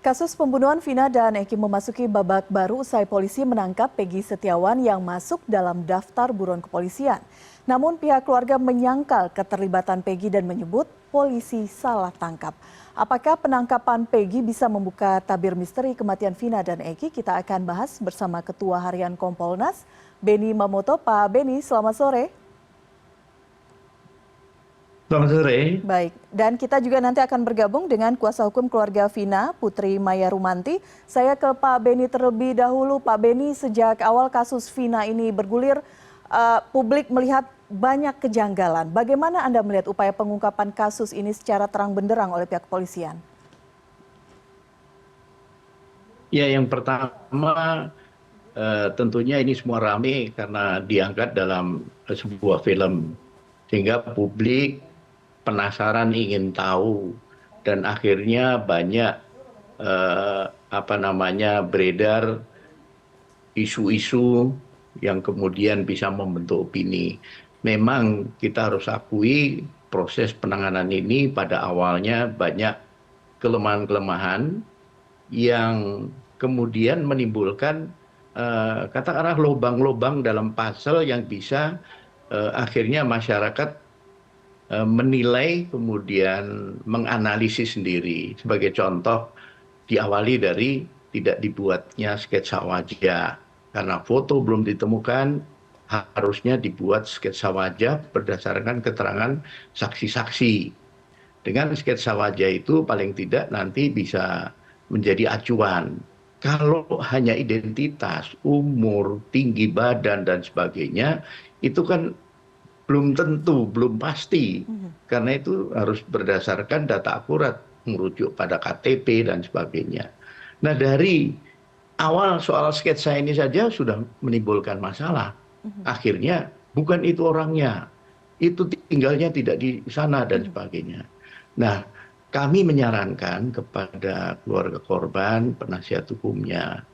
Kasus pembunuhan Vina dan Eki memasuki babak baru usai polisi menangkap Peggy Setiawan yang masuk dalam daftar buron kepolisian. Namun pihak keluarga menyangkal keterlibatan Peggy dan menyebut polisi salah tangkap. Apakah penangkapan Peggy bisa membuka tabir misteri kematian Vina dan Eki? Kita akan bahas bersama Ketua Harian Kompolnas, Beni Mamoto. Pak Beni, selamat sore. Selamat sore. Baik, dan kita juga nanti akan bergabung dengan kuasa hukum keluarga Vina, Putri Maya Rumanti. Saya ke Pak Beni terlebih dahulu. Pak Beni, sejak awal kasus Vina ini bergulir, publik melihat banyak kejanggalan. Bagaimana Anda melihat upaya pengungkapan kasus ini secara terang benderang oleh pihak kepolisian? Ya, yang pertama tentunya ini semua rame karena diangkat dalam sebuah film. Sehingga publik penasaran ingin tahu dan akhirnya banyak beredar isu-isu yang kemudian bisa membentuk opini. Memang kita harus akui proses penanganan ini pada awalnya banyak kelemahan-kelemahan yang kemudian menimbulkan katakanlah lubang-lubang dalam puzzle yang bisa akhirnya masyarakat menilai kemudian menganalisis sendiri. Sebagai contoh, diawali dari tidak dibuatnya sketsa wajah karena foto belum ditemukan, harusnya dibuat sketsa wajah berdasarkan keterangan saksi-saksi. Dengan sketsa wajah itu paling tidak nanti bisa menjadi acuan. Kalau hanya identitas, umur, tinggi badan dan sebagainya, itu kan belum tentu, belum pasti. Karena itu harus berdasarkan data akurat, merujuk pada KTP dan sebagainya. Nah, dari awal soal sketsa ini saja sudah menimbulkan masalah. Akhirnya bukan itu orangnya, itu tinggalnya tidak di sana dan sebagainya. Nah, kami menyarankan kepada keluarga korban, penasihat hukumnya,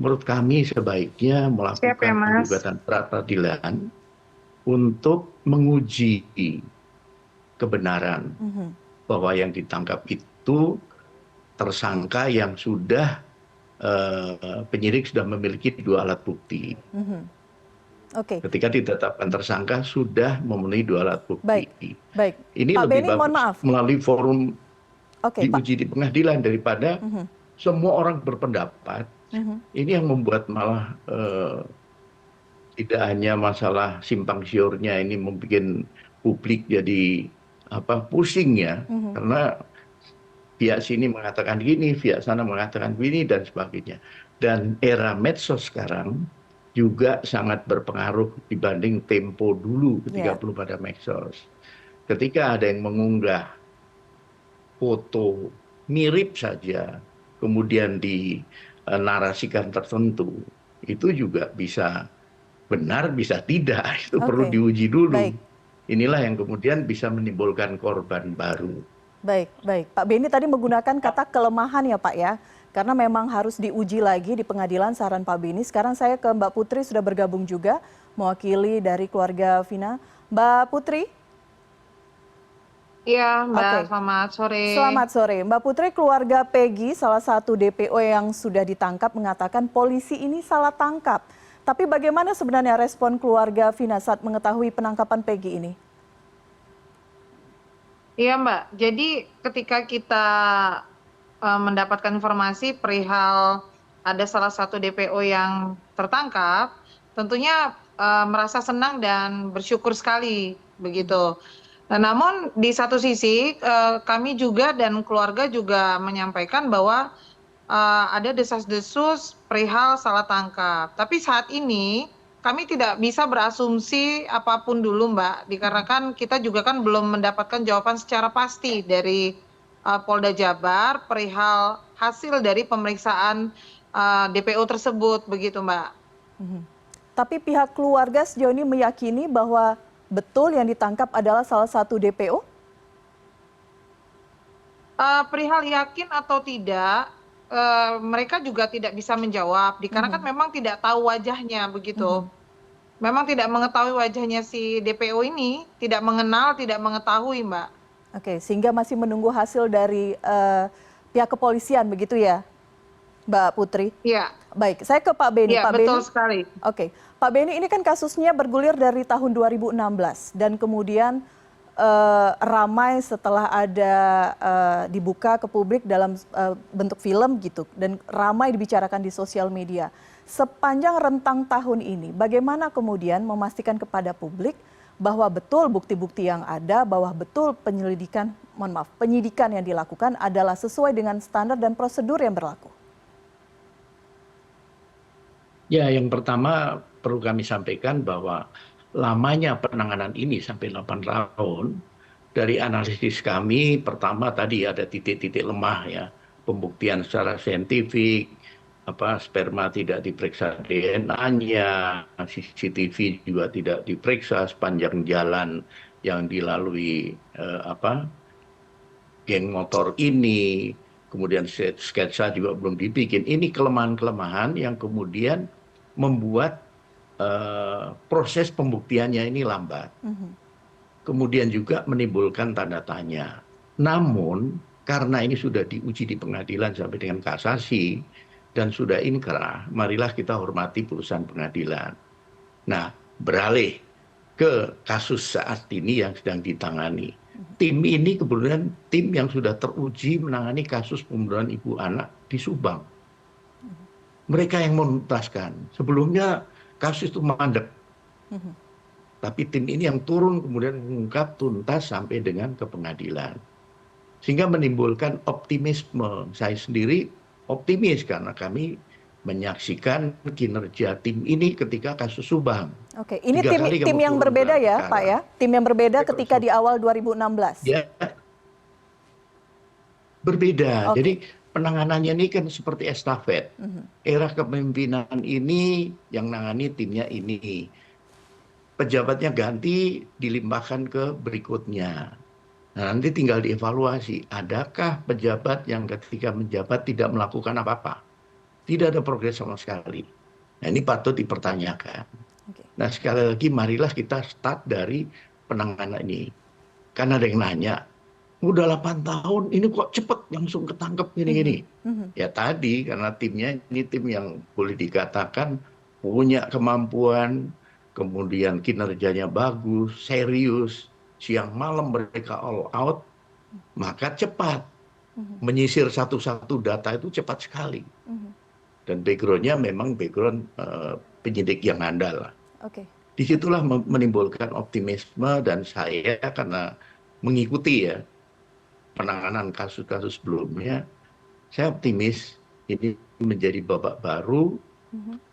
menurut kami sebaiknya melakukan gugatan pra peradilan untuk menguji kebenaran bahwa yang ditangkap itu tersangka yang sudah penyidik sudah memiliki 2 alat bukti. Ketika ditetapkan tersangka sudah memenuhi 2 alat bukti. Baik. Ini Pak lebih Beni, mohon bagus maaf. melalui forum Pak. diuji di pengadilan daripada semua orang berpendapat. Ini yang membuat malah tidak hanya masalah simpang siurnya ini membuat publik jadi pusing ya, karena pihak sini mengatakan gini, pihak sana mengatakan gini dan sebagainya. Dan era medsos sekarang juga sangat berpengaruh dibanding tempo dulu ketika belum ada medsos. Ketika ada yang mengunggah foto mirip saja, kemudian dinarasikan tertentu, itu juga bisa benar bisa tidak, itu perlu diuji dulu. Inilah yang kemudian bisa menimbulkan korban baru. Baik. Pak Beni tadi menggunakan kata kelemahan ya Pak ya, karena memang harus diuji lagi di pengadilan, saran Pak Beni. Sekarang saya ke Mbak Putri, sudah bergabung juga mewakili dari keluarga Vina. Mbak Putri? Iya Mbak, selamat sore. Selamat sore. Mbak Putri, keluarga Peggy, salah satu DPO yang sudah ditangkap, mengatakan polisi ini salah tangkap. Tapi bagaimana sebenarnya respon keluarga Vina saat mengetahui penangkapan Peggy ini? Iya Mbak, jadi ketika kita mendapatkan informasi perihal ada salah satu DPO yang tertangkap, tentunya merasa senang dan bersyukur sekali begitu. Nah, namun di satu sisi kami juga dan keluarga juga menyampaikan bahwa ada desas-desus perihal salah tangkap. Tapi saat ini kami tidak bisa berasumsi apapun dulu Mbak, dikarenakan kita juga kan belum mendapatkan jawaban secara pasti dari Polda Jabar perihal hasil dari pemeriksaan DPO tersebut, begitu Mbak. Tapi pihak keluarga sejauh ini meyakini bahwa betul yang ditangkap adalah salah satu DPO? Perihal yakin atau tidak, mereka juga tidak bisa menjawab, dikarenakan memang tidak tahu wajahnya begitu. Memang tidak mengetahui wajahnya si DPO ini, tidak mengenal, tidak mengetahui Mbak. Oke, sehingga masih menunggu hasil dari pihak kepolisian begitu ya? Mbak Putri. Iya, Baik, saya ke Pak Beni. iya Pak betul Beni, sekali. oke. Pak Beni, ini kan kasusnya bergulir dari tahun 2016 dan kemudian ramai setelah ada dibuka ke publik dalam bentuk film gitu dan ramai dibicarakan di sosial media. Sepanjang rentang tahun ini, bagaimana kemudian memastikan kepada publik bahwa betul bukti-bukti yang ada, bahwa betul penyidikan yang dilakukan adalah sesuai dengan standar dan prosedur yang berlaku? Ya, yang pertama perlu kami sampaikan bahwa lamanya penanganan ini sampai 8 tahun, dari analisis kami, pertama tadi ada titik-titik lemah ya, pembuktian secara saintifik, sperma tidak diperiksa DNA-nya, CCTV juga tidak diperiksa sepanjang jalan yang dilalui geng motor ini, kemudian sketsa juga belum dibikin. Ini kelemahan-kelemahan yang kemudian membuat proses pembuktiannya ini lambat. Kemudian juga menimbulkan tanda tanya. Namun karena ini sudah diuji di pengadilan sampai dengan kasasi dan sudah inkrah, marilah kita hormati putusan pengadilan. Nah, beralih ke kasus saat ini yang sedang ditangani. Tim ini kemudian tim yang sudah teruji menangani kasus pembunuhan ibu anak di Subang. Mereka yang menuntaskan. Sebelumnya kasus itu mandek. Tapi tim ini yang turun kemudian mengungkap tuntas sampai dengan ke pengadilan. Sehingga menimbulkan optimisme. Saya sendiri optimis karena kami menyaksikan kinerja tim ini ketika kasus Subang. Oke, ini tim yang berbeda ya, Pak ya? Tim yang berbeda ketika di awal 2016. Ya, berbeda. Jadi penanganannya ini kan seperti estafet. Era kepemimpinan ini yang nangani timnya ini. Pejabatnya ganti, dilimpahkan ke berikutnya. Nah, nanti tinggal dievaluasi. Adakah pejabat yang ketika menjabat tidak melakukan apa-apa? Tidak ada progres sama sekali. Nah, ini patut dipertanyakan. Nah, sekali lagi marilah kita start dari penanganan ini. Karena ada yang nanya, udah 8 tahun, ini kok cepet langsung ketangkep gini-gini. Ya tadi, karena timnya ini tim yang boleh dikatakan punya kemampuan, kemudian kinerjanya bagus, serius, siang malam mereka all out, maka cepat. Menyisir satu-satu data itu cepat sekali. Dan background-nya memang background penyidik yang andal. Disitulah menimbulkan optimisme dan saya karena mengikuti ya penanganan kasus-kasus sebelumnya, saya optimis ini menjadi babak baru,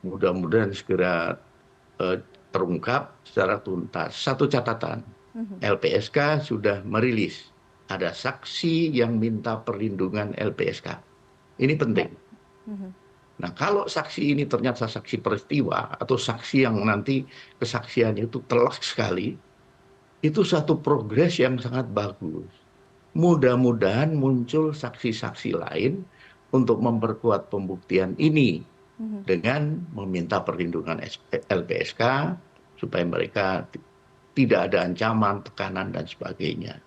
mudah-mudahan segera terungkap secara tuntas. Satu catatan, LPSK sudah merilis ada saksi yang minta perlindungan LPSK. Ini penting. Nah, kalau saksi ini ternyata saksi peristiwa atau saksi yang nanti kesaksiannya itu telak sekali, itu satu progres yang sangat bagus. Mudah-mudahan muncul saksi-saksi lain untuk memperkuat pembuktian ini dengan meminta perlindungan LPSK supaya mereka tidak ada ancaman, tekanan, dan sebagainya.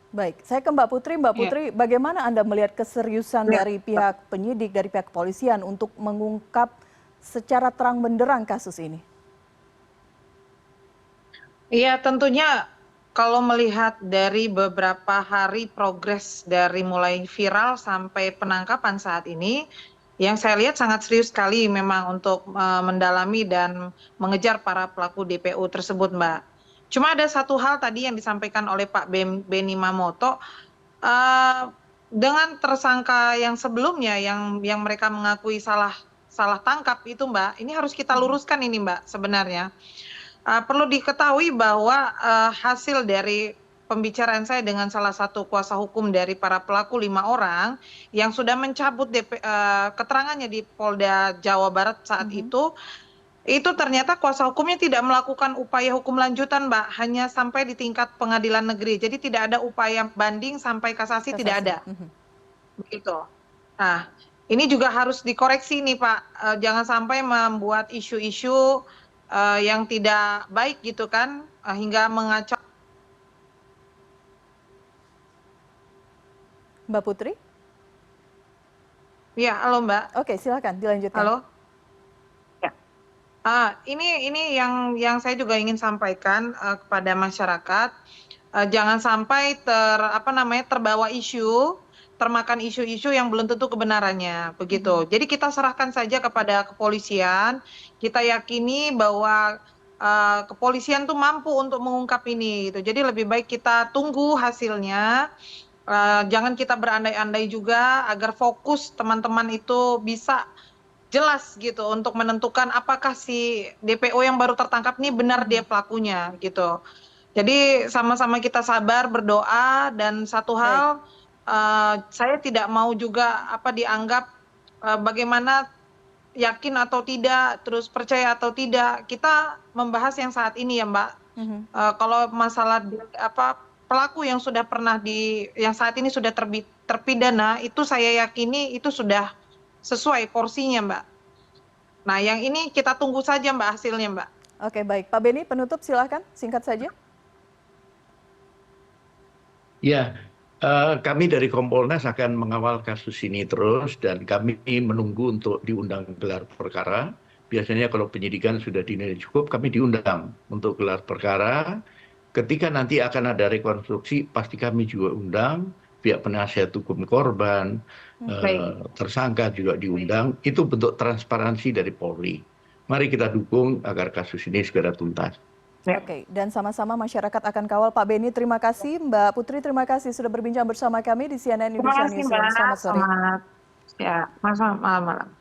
Baik, saya ke Mbak Putri. Mbak Putri, bagaimana Anda melihat keseriusan dari pihak penyidik, dari pihak kepolisian untuk mengungkap secara terang benderang kasus ini? Iya, tentunya kalau melihat dari beberapa hari progres dari mulai viral sampai penangkapan saat ini, yang saya lihat sangat serius sekali memang untuk mendalami dan mengejar para pelaku DPO tersebut, Mbak. Cuma ada satu hal tadi yang disampaikan oleh Pak Beni Mamoto, dengan tersangka yang sebelumnya yang mereka mengakui salah tangkap itu, Mbak, ini harus kita luruskan ini, Mbak, sebenarnya. Perlu diketahui bahwa hasil dari pembicaraan saya dengan salah satu kuasa hukum dari para pelaku 5 orang yang sudah mencabut keterangannya di Polda Jawa Barat saat itu ternyata kuasa hukumnya tidak melakukan upaya hukum lanjutan, Mbak, hanya sampai di tingkat pengadilan negeri. Jadi tidak ada upaya banding sampai kasasi. Tidak ada. Begitu. Nah, ini juga harus dikoreksi nih, Pak. Jangan sampai membuat isu-isu yang tidak baik gitu kan, hingga mengacau. Mbak Putri? Ya, halo Mbak. Oke, silakan dilanjutkan. Halo. Ya. Ini yang saya juga ingin sampaikan kepada masyarakat, jangan sampai terbawa isu, termakan isu-isu yang belum tentu kebenarannya, begitu. Jadi kita serahkan saja kepada kepolisian, kita yakini bahwa kepolisian tuh mampu untuk mengungkap ini, gitu. Jadi lebih baik kita tunggu hasilnya, jangan kita berandai-andai juga agar fokus teman-teman itu bisa jelas gitu untuk menentukan apakah si DPO yang baru tertangkap ini benar dia pelakunya gitu. Jadi sama-sama kita sabar berdoa dan satu hal saya tidak mau juga dianggap bagaimana yakin atau tidak, terus percaya atau tidak. Kita membahas yang saat ini ya Mbak. Kalau masalah pelaku yang sudah pernah yang saat ini sudah terpidana itu saya yakini itu sudah sesuai porsinya Mbak. Nah yang ini kita tunggu saja Mbak hasilnya Mbak. Oke baik, Pak Beni penutup silahkan singkat saja. Ya, kami dari Kompolnas akan mengawal kasus ini terus dan kami menunggu untuk diundang gelar perkara. Biasanya kalau penyidikan sudah dinilai cukup, kami diundang untuk gelar perkara. Ketika nanti akan ada rekonstruksi, pasti kami juga undang, pihak penasihat hukum korban, tersangka juga diundang. Itu bentuk transparansi dari Polri. Mari kita dukung agar kasus ini segera tuntas. Oke, dan sama-sama masyarakat akan kawal. Pak Beni, terima kasih. Mbak Putri, terima kasih sudah berbincang bersama kami di CNN Indonesia Newsroom. Selamat sore. Ya, malam.